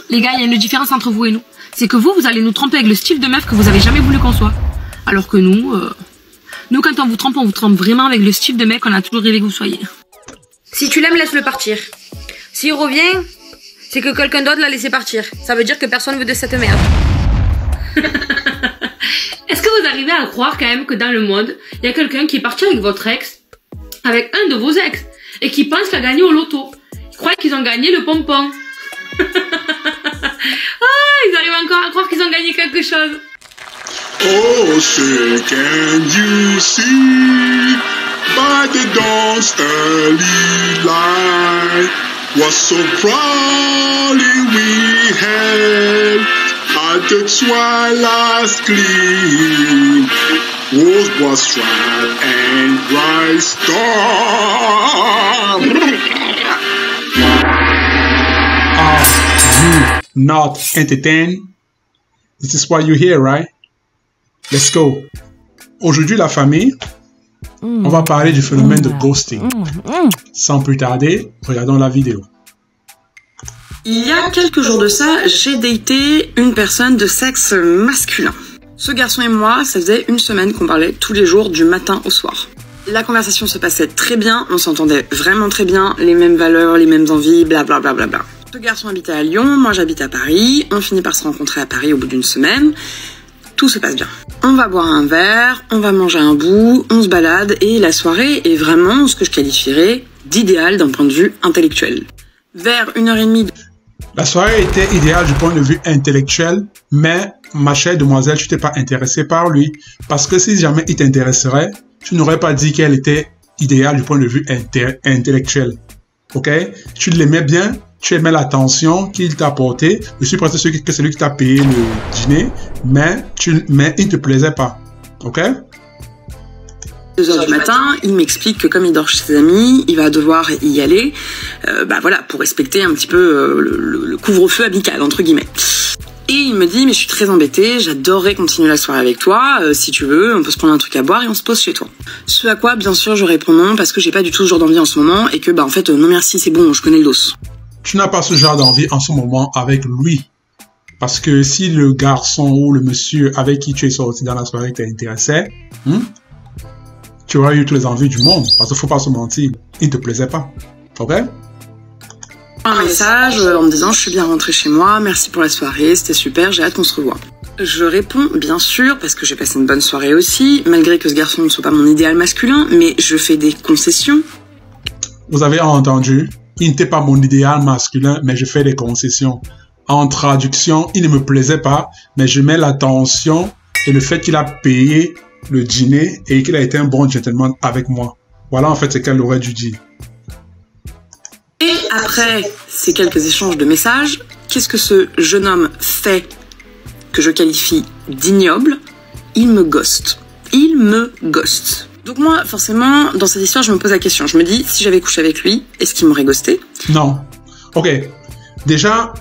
Les gars, il y a une différence entre vous et nous. C'est que vous allez nous tromper avec le style de meuf que vous avez jamais voulu qu'on soit. Alors que nous, quand on vous trompe vraiment avec le style de mec qu'on a toujours rêvé que vous soyez. Si tu l'aimes, laisse-le partir. S'il revient, c'est que quelqu'un d'autre l'a laissé partir. Ça veut dire que personne veut de cette merde. Est-ce que vous arrivez à croire quand même que dans le monde, il y a quelqu'un qui est parti avec votre ex, avec un de vos ex, et qui pense qu'il a gagné au loto. Ils croient qu'ils ont gagné le pompon. Ils arrivent encore à croire qu'ils ont gagné quelque chose. Oh, say, can you see by the dawn's early light what so proudly we held at the twilight's gleam was striped and bright star. Are you not entertained? This is why you're here, right? Let's go. Aujourd'hui, la famille, on va parler du phénomène de ghosting. Sans plus tarder, regardons la vidéo. Il y a quelques jours de ça, j'ai daté une personne de sexe masculin. Ce garçon et moi, ça faisait une semaine qu'on parlait tous les jours du matin au soir. La conversation se passait très bien, on s'entendait vraiment très bien, les mêmes valeurs, les mêmes envies, blablabla. Bla bla bla. Ce garçon habitait à Lyon, moi j'habite à Paris, on finit par se rencontrer à Paris au bout d'une semaine. Tout se passe bien. On va boire un verre, on va manger un bout, on se balade et la soirée est vraiment ce que je qualifierais d'idéal d'un point de vue intellectuel. Vers 1h30... La soirée était idéale du point de vue intellectuel, mais ma chère demoiselle, tu t'es pas intéressée par lui. Parce que si jamais il t'intéresserait, tu n'aurais pas dit qu'elle était idéale du point de vue intellectuel. Ok? Tu l'aimais bien, tu aimais l'attention qu'il t'a apportée. Je suis presque sûr que c'est lui qui t'a payé le dîner, mais il te plaisait pas. Ok? 2h du matin, il m'explique que comme il dort chez ses amis, il va devoir y aller, voilà, pour respecter un petit peu le couvre-feu amical, entre guillemets. Et il me dit, mais je suis très embêtée, j'adorerais continuer la soirée avec toi, si tu veux, on peut se prendre un truc à boire et on se pose chez toi. Ce à quoi, bien sûr, je réponds non, parce que j'ai pas du tout ce genre d'envie en ce moment, et que, en fait, non merci, c'est bon, je connais le dos. Tu n'as pas ce genre d'envie en ce moment avec lui. Parce que si le garçon ou le monsieur avec qui tu es sorti dans la soirée t'intéressait, tu aurais eu toutes les envies du monde. Parce qu'il faut pas se mentir, il ne te plaisait pas. Ok? Un message en me disant, je suis bien rentrée chez moi, merci pour la soirée, c'était super, j'ai hâte qu'on se revoie. Je réponds, bien sûr, parce que j'ai passé une bonne soirée aussi, malgré que ce garçon ne soit pas mon idéal masculin, mais je fais des concessions. Vous avez entendu? Il n'était pas mon idéal masculin, mais je fais des concessions. En traduction, il ne me plaisait pas, mais je mets l'attention et le fait qu'il a payé le dîner et qu'il a été un bon gentleman avec moi. Voilà en fait ce qu'elle aurait dû dire. Et après ces quelques échanges de messages, qu'est-ce que ce jeune homme fait que je qualifie d'ignoble? Il me ghoste. Il me ghoste. Donc moi, forcément, dans cette histoire, je me pose la question. Je me dis, si j'avais couché avec lui, est-ce qu'il m'aurait ghosté? Non. Ok. Déjà,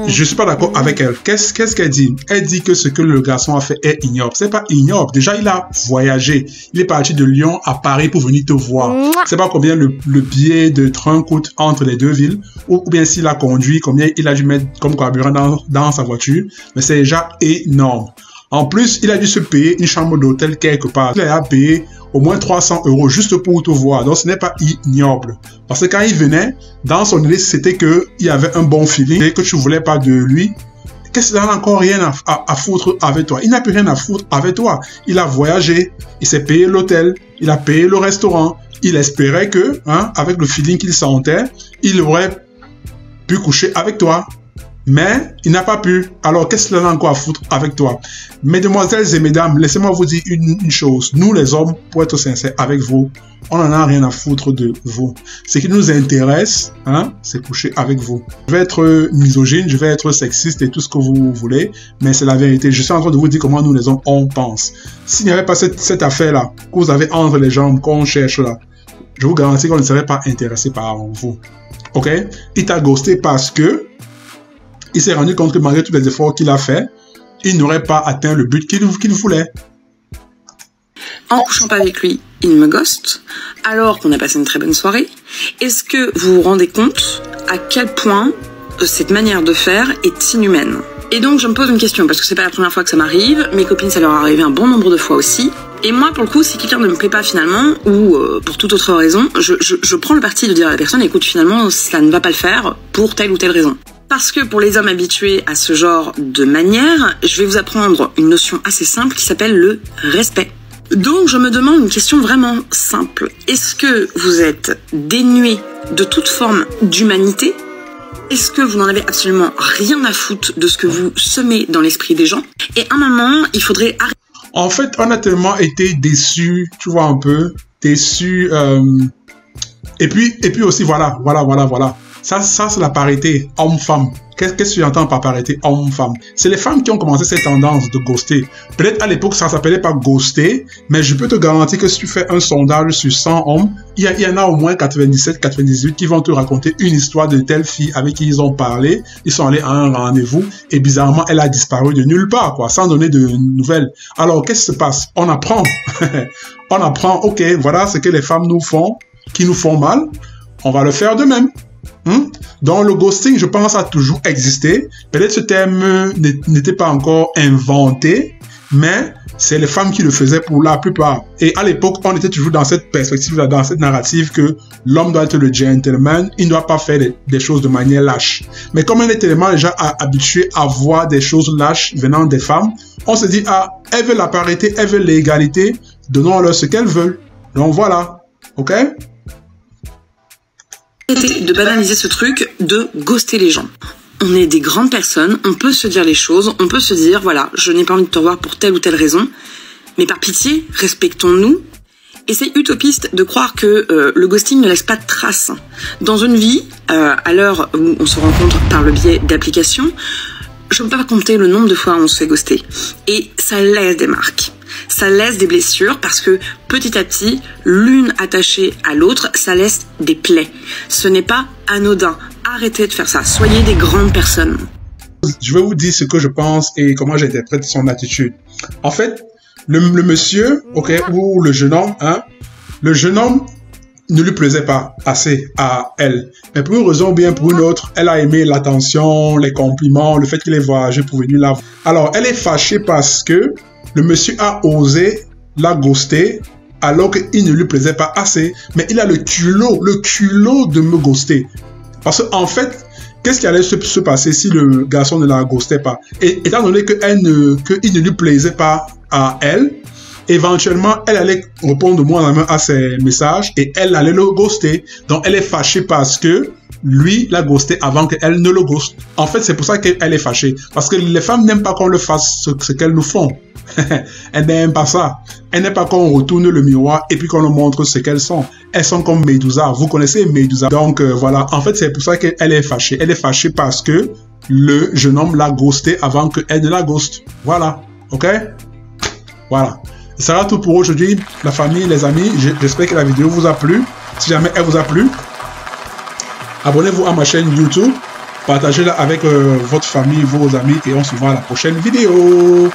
je suis pas d'accord avec elle. Qu'est-ce qu'elle dit? Elle dit que ce que le garçon a fait est ignoble. C'est pas ignoble. Déjà, il a voyagé. Il est parti de Lyon à Paris pour venir te voir. C'est pas combien le billet de train coûte entre les deux villes. Ou bien s'il a conduit, combien il a dû mettre comme carburant dans sa voiture. Mais c'est déjà énorme. En plus, il a dû se payer une chambre d'hôtel quelque part. Il a payé au moins 300 € juste pour te voir. Donc, ce n'est pas ignoble. Parce que quand il venait, dans son idée, c'était qu'il y avait un bon feeling et que tu voulais pas de lui. Qu'est-ce qu'il a encore rien à foutre avec toi? Il n'a plus rien à foutre avec toi. Il a voyagé, il s'est payé l'hôtel, il a payé le restaurant. Il espérait que, avec le feeling qu'il sentait, il aurait pu coucher avec toi. Mais il n'a pas pu. Alors, qu'est-ce qu'il a encore à foutre avec toi? Mesdemoiselles et mesdames, laissez-moi vous dire une chose. Nous, les hommes, pour être sincères avec vous, on n'en a rien à foutre de vous. Ce qui nous intéresse, c'est coucher avec vous. Je vais être misogyne, je vais être sexiste et tout ce que vous voulez, mais c'est la vérité. Je suis en train de vous dire comment nous, les hommes, on pense. S'il n'y avait pas cette affaire-là, que vous avez entre les jambes, qu'on cherche là, je vous garantis qu'on ne serait pas intéressé par vous. Ok? Il t'a ghosté parce que il s'est rendu compte que malgré tous les efforts qu'il a fait, il n'aurait pas atteint le but qu'il voulait. En couchant pas avec lui, il me ghoste, alors qu'on a passé une très bonne soirée. Est-ce que vous vous rendez compte à quel point cette manière de faire est inhumaine. Et donc je me pose une question, parce que c'est pas la première fois que ça m'arrive, mes copines ça leur est arrivé un bon nombre de fois aussi. Et moi, pour le coup, si quelqu'un ne me plaît pas finalement, ou pour toute autre raison, je prends le parti de dire à la personne, écoute, finalement, ça ne va pas le faire pour telle ou telle raison. Parce que pour les hommes habitués à ce genre de manière, je vais vous apprendre une notion assez simple qui s'appelle le respect. Donc je me demande une question vraiment simple. Est-ce que vous êtes dénué de toute forme d'humanité ? Est-ce que vous n'en avez absolument rien à foutre de ce que vous semez dans l'esprit des gens ? Et à un moment, il faudrait arrêter. En fait, on a tellement été déçus, tu vois un peu, déçus. Et puis aussi, voilà. Ça c'est la parité homme-femme. Qu'est-ce que tu entends par parité homme-femme? C'est les femmes qui ont commencé cette tendance de ghoster. Peut-être à l'époque, ça s'appelait pas ghoster, mais je peux te garantir que si tu fais un sondage sur 100 hommes, il y en a au moins 97, 98 qui vont te raconter une histoire de telle fille avec qui ils ont parlé. Ils sont allés à un rendez-vous et bizarrement, elle a disparu de nulle part, quoi, sans donner de nouvelles. Alors, qu'est-ce qui se passe? On apprend. On apprend, ok, voilà ce que les femmes nous font, qui nous font mal. On va le faire de même. Donc le ghosting, je pense, a toujours existé. Peut-être ce terme n'était pas encore inventé, mais c'est les femmes qui le faisaient pour la plupart. Et à l'époque, on était toujours dans cette perspective-là, dans cette narrative que l'homme doit être le gentleman, il ne doit pas faire des choses de manière lâche. Mais comme on est tellement déjà habitué à voir des choses lâches venant des femmes, on se dit, ah, elles veulent la parité, elles veulent l'égalité, donnons-leur ce qu'elles veulent. Donc voilà, ok? De banaliser ce truc de ghoster les gens. On est des grandes personnes, on peut se dire les choses, on peut se dire, voilà, je n'ai pas envie de te revoir pour telle ou telle raison, mais par pitié, respectons-nous. Et c'est utopiste de croire que le ghosting ne laisse pas de traces. Dans une vie, à l'heure où on se rencontre par le biais d'applications, je ne peux pas compter le nombre de fois où on se fait ghoster. Et ça laisse des marques. Ça laisse des blessures parce que petit à petit, l'une attachée à l'autre, ça laisse des plaies. Ce n'est pas anodin. Arrêtez de faire ça. Soyez des grandes personnes. Je vais vous dire ce que je pense et comment j'interprète son attitude. En fait, le monsieur, ok, ou le jeune homme ne lui plaisait pas assez à elle. Mais pour une raison ou bien pour une autre, elle a aimé l'attention, les compliments, le fait qu'il ait voyagé pour venir la voir. Alors, elle est fâchée parce que le monsieur a osé la ghoster alors qu'il ne lui plaisait pas assez. Mais il a le culot de me ghoster. Parce qu'en fait, qu'est-ce qui allait se passer si le garçon ne la ghostait pas? Et étant donné qu'il ne lui plaisait pas à elle, éventuellement, elle allait répondre de moins en moins à ses messages et elle allait le ghoster. Donc, elle est fâchée parce que lui l'a ghosté avant qu'elle ne le ghoste. En fait, c'est pour ça qu'elle est fâchée. Parce que les femmes n'aiment pas qu'on le fasse ce qu'elles nous font. Elles n'aiment pas ça. Elles n'aiment pas qu'on retourne le miroir et puis qu'on leur montre ce qu'elles sont. Elles sont comme Médusa. Vous connaissez Médusa. Donc, voilà. En fait, c'est pour ça qu'elle est fâchée. Elle est fâchée parce que le jeune homme l'a ghosté avant qu'elle ne la ghoste. Voilà. OK? Voilà. Ce sera tout pour aujourd'hui, la famille, les amis. J'espère que la vidéo vous a plu. Si jamais elle vous a plu, abonnez-vous à ma chaîne YouTube. Partagez-la avec votre famille, vos amis et on se voit à la prochaine vidéo.